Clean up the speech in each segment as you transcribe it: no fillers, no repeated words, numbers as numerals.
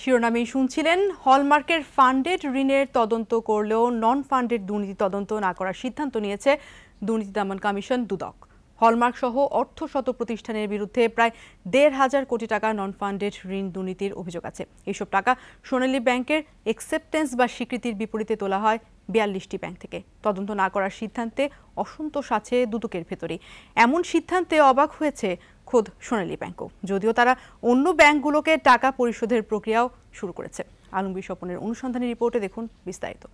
শিরোনামেই শুনছিলেন, হলমার্কের ফান্ডেড ঋণের তদন্ত করলেও নন ফান্ডেড দুর্নীতি তদন্ত না করার সিদ্ধান্ত নিয়েছে দুর্নীতি দমন কমিশন দুদক। হলমার্ক সহ অর্থশত প্রতিষ্ঠানের বিরুদ্ধে প্রায় ১৫০০ কোটি টাকা নন ফান্ডেড ঋণ দুর্নীতির অভিযোগ আছে। এসব টাকা সোনালী ব্যাংকের অ্যাকসেপ্টেন্স বা স্বীকৃতির বিপরীতে তোলা হয় ৪২টি ব্যাংক থেকে। তদন্ত না করার সিদ্ধান্তে অসন্তোষ আছে দুদকের ভেতরেই। এমন সিদ্ধান্তে অবাক হয়েছে খোদ সোনালী ব্যাংকও, যদিও তারা অন্য ব্যাংকগুলোকে টাকা পরিশোধের প্রক্রিয়াও শুরু করেছে। আলমগীর স্বপনের অনুসন্ধানী রিপোর্টে দেখুন বিস্তারিত।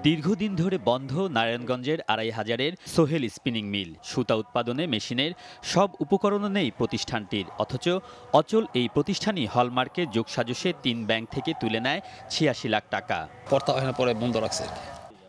দীর্ঘদিন ধরে বন্ধ নারায়ণগঞ্জের ২৫০০-এর সোহেল স্পিনিং মিল। সুতা উৎপাদনে মেশিনের সব উপকরণও নেই প্রতিষ্ঠানটির, অথচ অচল এই প্রতিষ্ঠানই হলমার্কের যোগসাজশে ৩ ব্যাংক থেকে তুলে নেয় ৮৬ লাখ টাকা। পরে বন্ধ রাখছে।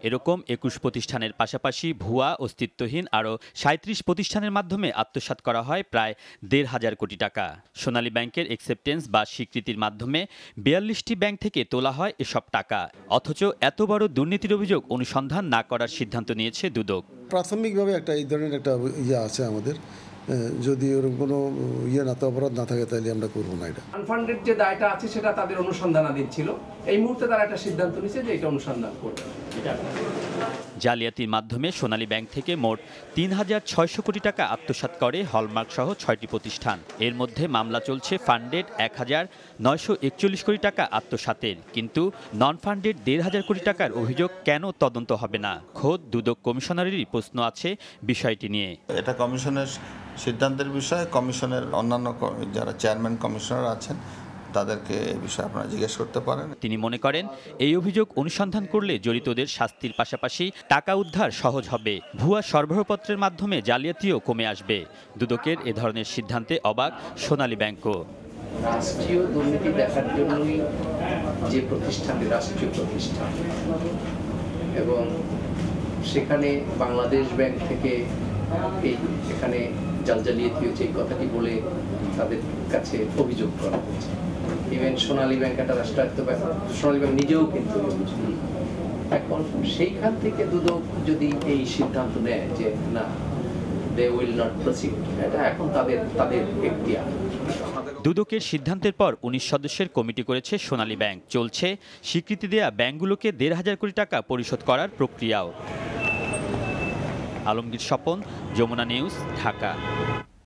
এরকম ২১ প্রতিষ্ঠানের পাশাপাশি ভুয়া, অস্তিত্বহীন আরও ৩৭ প্রতিষ্ঠানের মাধ্যমে আত্মসাৎ করা হয় প্রায় ১৫০০ কোটি টাকা। সোনালী ব্যাংকের অ্যাকসেপ্টেন্স বা স্বীকৃতির মাধ্যমে ৪২টি ব্যাংক থেকে তোলা হয় এসব টাকা। অথচ এত বড় দুর্নীতির অভিযোগ অনুসন্ধান না করার সিদ্ধান্ত নিয়েছে দুদক। প্রাথমিকভাবে এই ধরনের একটা আছে আমাদের, যদি ওরকম কোনো অপরাধ না থাকে তাহলে আমরা করবো না। এটা আনফান্ডেড যে দায়টা আছে সেটা তাদের অনুসন্ধানাধীন ছিল। এই মুহূর্তে তারা একটা সিদ্ধান্ত নিয়েছে যে এটা অনুসন্ধান করবে। জালিয়াতির মাধ্যমে সোনালী ব্যাংক থেকে মোট ৩৬০০ কোটি টাকা আত্মসাৎ করে হলমার্ক সহ ৬টি প্রতিষ্ঠান। এর মধ্যে মামলা চলছে ফান্ডেড ১৯৪১ কোটি টাকা আত্মসাতের, কিন্তু নন ফান্ডেড ১৫০০ কোটি টাকার অভিযোগ কেন তদন্ত হবে না? খোদ দুদক কমিশনারেরই প্রশ্ন আছে বিষয়টি নিয়ে। এটা কমিশনের সিদ্ধান্তের বিষয়। কমিশনের অন্যান্য যারা চেয়ারম্যান কমিশনার আছেন তাদেরকে এই বিষয়ে আপনারা জিজ্ঞেস করতে পারেন। তিনি মনে করেন, এই অভিযোগ অনুসন্ধান করলে জড়িতদের শাস্তির পাশাপাশি টাকা উদ্ধার সহজ হবে, ভুয়া সরবরাহপত্রের মাধ্যমে জালিয়াতিও কমে আসবে। দুদকের এ ধরনের সিদ্ধান্তে অবাক সোনালী ব্যাংকও। রাষ্ট্রীয় দুর্নীতি দেখার জন্যই যে প্রতিষ্ঠানটি রাষ্ট্রীয় প্রতিষ্ঠান, এবং সেখানে বাংলাদেশ ব্যাংক থেকে এখানে জালিয়াতি হয়েছে এই কথাটি বলে তাদের কাছে অভিযোগ করা হয়েছে। ইভেন সোনালী ব্যাংক একটা রাষ্ট্রায়ত্ত ব্যাংক, সোনালী ব্যাংক নিজেও কিন্তু এখন সেইখান থেকে দুদক যদি এই সিদ্ধান্ত নেয় যে না, দে উইল নট প্রসিড, এটা এখন তাদের এখতিয়ার। দুদকের সিদ্ধান্তের পর ১৯ সদস্যের কমিটি করেছে সোনালী ব্যাংক। চলছে স্বীকৃতি দেয়া ব্যাংকগুলোকে ১৫০০ কোটি টাকা পরিশোধ করার প্রক্রিয়াও। আলমগীর স্বপন, যমুনা নিউজ, ঢাকা।